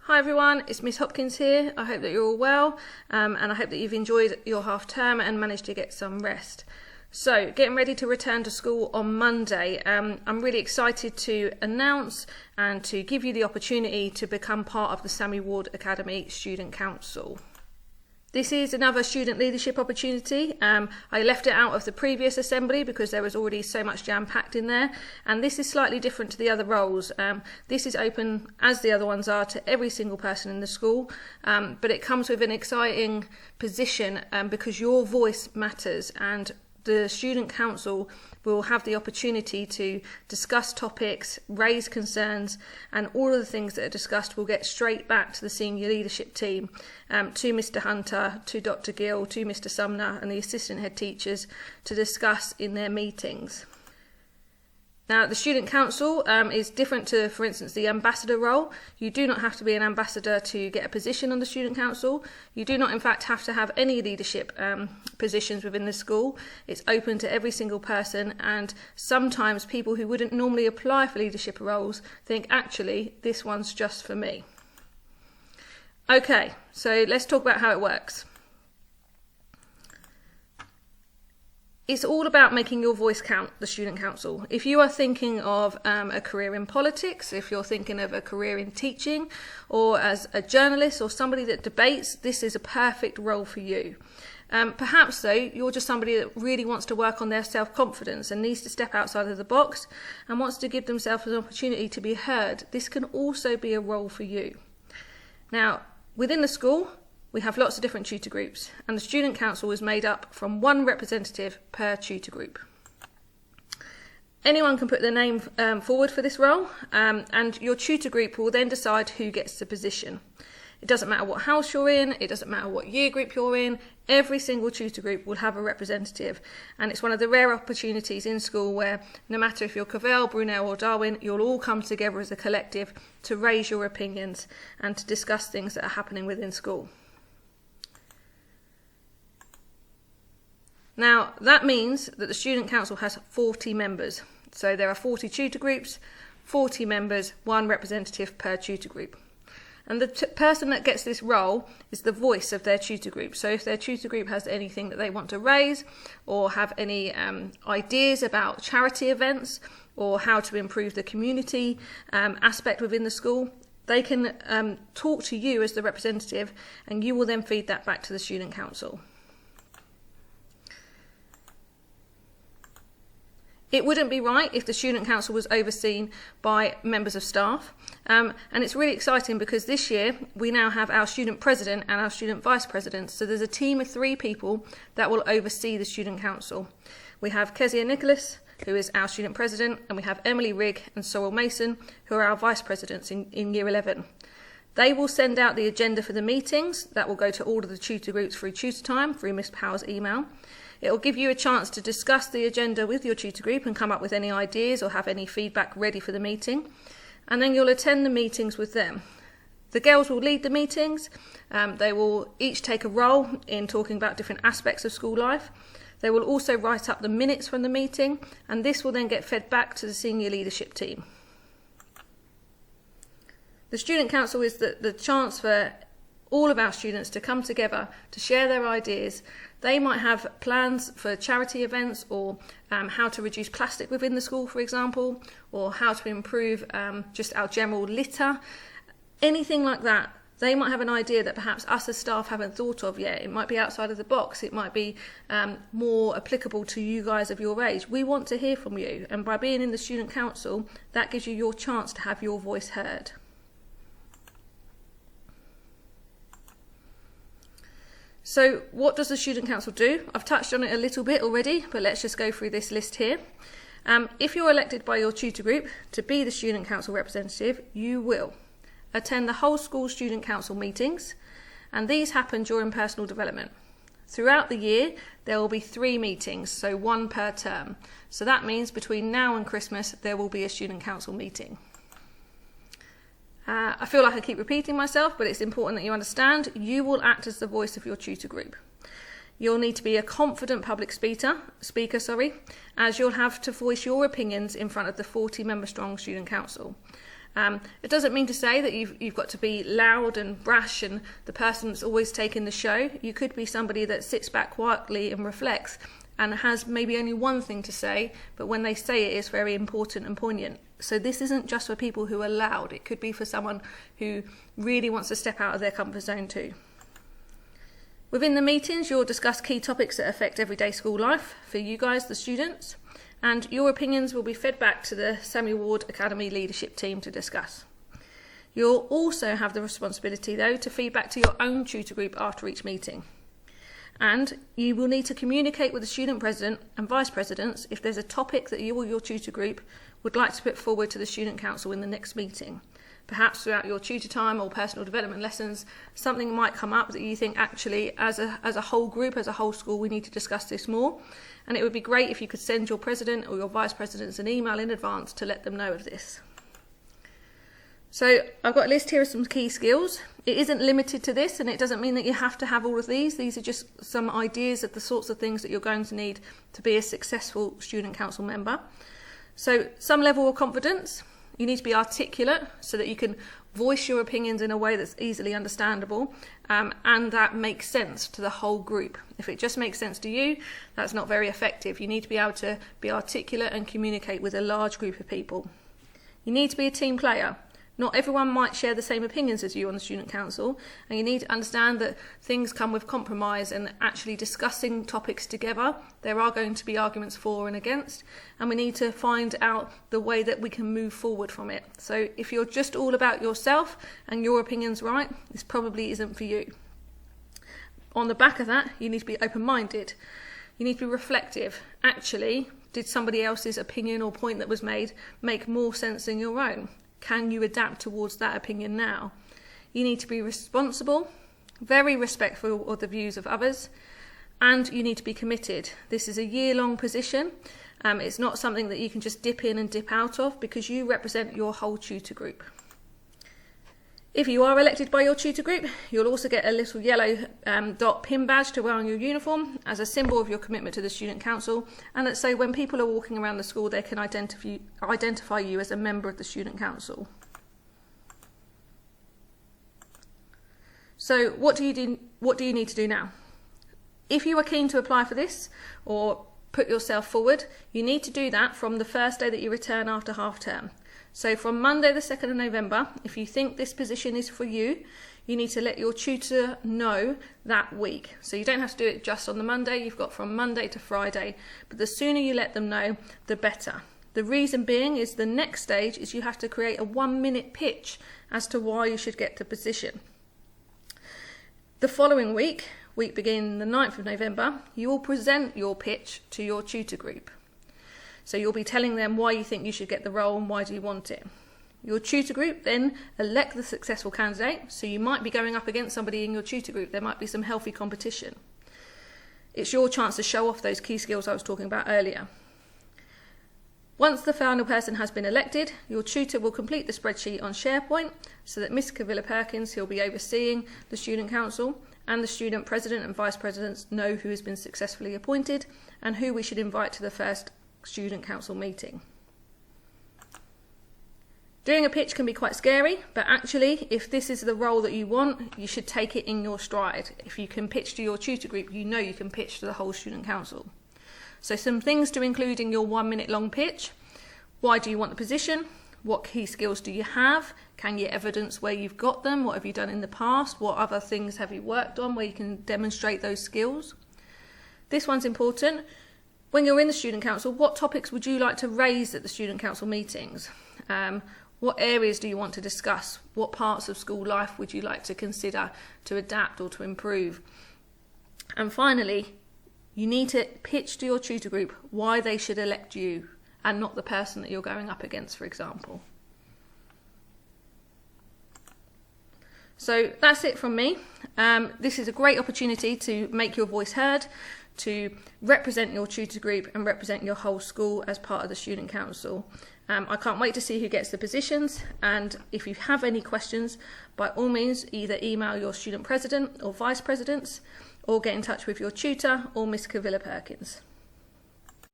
Hi everyone, it's Miss Hopkins here. I hope that you're all well and I hope that you've enjoyed your half term and managed to get some rest. So, getting ready to return to school on Monday. I'm really excited to announce and to give you the opportunity to become part of the Sammy Ward Academy Student Council. This is another student leadership opportunity. I left it out of the previous assembly because there was already so much jam-packed in there, and this is slightly different to the other roles. This is open, as the other ones are, to every single person in the school, but it comes with an exciting position because your voice matters, and the Student Council will have the opportunity to discuss topics, raise concerns, and all of the things that are discussed will get straight back to the senior leadership team, to Mr Hunter, to Dr Gill, to Mr Sumner and the assistant head teachers to discuss in their meetings. Now, the Student Council is different to, for instance, the ambassador role. You do not have to be an ambassador to get a position on the Student Council. You do not, in fact, have to have any leadership positions within the school. It's open to every single person, and sometimes people who wouldn't normally apply for leadership roles think, actually, this one's just for me. Okay, so let's talk about how it works. It's all about making your voice count, the Student Council. If you are thinking of a career in politics, if you're thinking of a career in teaching, or as a journalist or somebody that debates, this is a perfect role for you. Perhaps, though, you're just somebody that really wants to work on their self-confidence and needs to step outside of the box and wants to give themselves an opportunity to be heard. This can also be a role for you. Now, within the school, we have lots of different tutor groups, and the Student Council is made up from one representative per tutor group. Anyone can put their name forward for this role, and your tutor group will then decide who gets the position. It doesn't matter what house you're in, it doesn't matter what year group you're in, every single tutor group will have a representative, and it's one of the rare opportunities in school where no matter if you're Cavell, Brunel or Darwin, you'll all come together as a collective to raise your opinions and to discuss things that are happening within school. Now, that means that the Student Council has 40 members. So there are 40 tutor groups, 40 members, one representative per tutor group. And the person that gets this role is the voice of their tutor group. So if their tutor group has anything that they want to raise or have any ideas about charity events or how to improve the community aspect within the school, they can talk to you as the representative, and you will then feed that back to the Student Council. It wouldn't be right if the Student Council was overseen by members of staff, and it's really exciting because this year we now have our Student President and our Student Vice President, so there's a team of 3 people that will oversee the Student Council. We have Kezia Nicholas, who is our Student President, and we have Emily Rigg and Sorrel Mason, who are our Vice Presidents in Year 11. They will send out the agenda for the meetings. That will go to all of the tutor groups through tutor time, through Miss Power's email. It will give you a chance to discuss the agenda with your tutor group and come up with any ideas or have any feedback ready for the meeting. And then you'll attend the meetings with them. The girls will lead the meetings. They will each take a role in talking about different aspects of school life. They will also write up the minutes from the meeting, and this will then get fed back to the senior leadership team. The Student Council is the chance for all of our students to come together to share their ideas. They might have plans for charity events or how to reduce plastic within the school, for example, or how to improve just our general litter, anything like that. They might have an idea that perhaps us as staff haven't thought of yet. It might be outside of the box. It might be more applicable to you guys of your age. We want to hear from you, and by being in the Student Council, that gives you your chance to have your voice heard. So what does the Student Council do? I've touched on it a little bit already, but let's just go through this list here. If you're elected by your tutor group to be the Student Council representative, you will attend the whole school Student Council meetings, and these happen during personal development. Throughout the year, there will be 3 meetings, so 1 per term. So that means between now and Christmas, there will be a Student Council meeting. I feel like I keep repeating myself, but it's important that you understand you will act as the voice of your tutor group. You'll need to be a confident public speaker, as you'll have to voice your opinions in front of the 40-member strong Student Council. It doesn't mean to say that you've got to be loud and brash and the person that's always taking the show. You could be somebody that sits back quietly and reflects and has maybe only one thing to say, but when they say it, it's very important and poignant. So this isn't just for people who are loud. It could be for someone who really wants to step out of their comfort zone too. Within the meetings, you'll discuss key topics that affect everyday school life for you guys, the students, and your opinions will be fed back to the Samuel Ward Academy leadership team to discuss. You'll also have the responsibility, though, to feed back to your own tutor group after each meeting. And you will need to communicate with the student president and vice presidents if there's a topic that you or your tutor group would like to put forward to the student council in the next meeting. Perhaps throughout your tutor time or personal development lessons, something might come up that you think actually as a whole group, as a whole school, we need to discuss this more. And it would be great if you could send your president or your vice presidents an email in advance to let them know of this. So I've got a list here of some key skills. It isn't limited to this, and it doesn't mean that you have to have all of these. These are just some ideas of the sorts of things that you're going to need to be a successful student council member. So some level of confidence. You need to be articulate so that you can voice your opinions in a way that's easily understandable and that makes sense to the whole group. If it just makes sense to you, that's not very effective. You need to be able to be articulate and communicate with a large group of people. You need to be a team player. Not everyone might share the same opinions as you on the student council, and you need to understand that things come with compromise and actually discussing topics together. There are going to be arguments for and against, and we need to find out the way that we can move forward from it. So if you're just all about yourself and your opinion's right, this probably isn't for you. On the back of that, you need to be open-minded. You need to be reflective. Actually, did somebody else's opinion or point that was made make more sense than your own? Can you adapt towards that opinion now? You need to be responsible, very respectful of the views of others, and you need to be committed. This is a year-long position. It's not something that you can just dip in and dip out of because you represent your whole tutor group. If you are elected by your tutor group, you'll also get a little yellow dot pin badge to wear on your uniform as a symbol of your commitment to the student council, and that so when people are walking around the school they can identify you as a member of the student council. So what do you need to do now? If you are keen to apply for this or put yourself forward, you need to do that from the first day that you return after half term. So from Monday the 2nd of November, if you think this position is for you, you need to let your tutor know that week. So you don't have to do it just on the Monday, you've got from Monday to Friday, but the sooner you let them know, the better. The reason being is the next stage is you have to create a 1-minute pitch as to why you should get the position. The following week beginning the 9th of November, you will present your pitch to your tutor group. So you'll be telling them why you think you should get the role and why do you want it. Your tutor group then elect the successful candidate, so you might be going up against somebody in your tutor group. There might be some healthy competition. It's your chance to show off those key skills I was talking about earlier. Once the final person has been elected, your tutor will complete the spreadsheet on SharePoint so that Miss Cavilla-Perkins, who'll be overseeing the student council, and the student president and vice presidents know who has been successfully appointed and who we should invite to the first student council meeting. Doing a pitch can be quite scary, but actually if this is the role that you want, you should take it in your stride. If you can pitch to your tutor group, you know you can pitch to the whole student council. So some things to include in your 1-minute long pitch. Why do you want the position? What key skills do you have? Can you evidence where you've got them? What have you done in the past? What other things have you worked on where you can demonstrate those skills? This one's important. When you're in the student council, what topics would you like to raise at the student council meetings? What areas do you want to discuss? What parts of school life would you like to consider to adapt or to improve? And finally, you need to pitch to your tutor group why they should elect you and not the person that you're going up against, for example. So that's it from me. This is a great opportunity to make your voice heard, to represent your tutor group and represent your whole school as part of the student council. I can't wait to see who gets the positions, and if you have any questions, by all means either email your student president or vice presidents or get in touch with your tutor or Miss Cavilla-Perkins.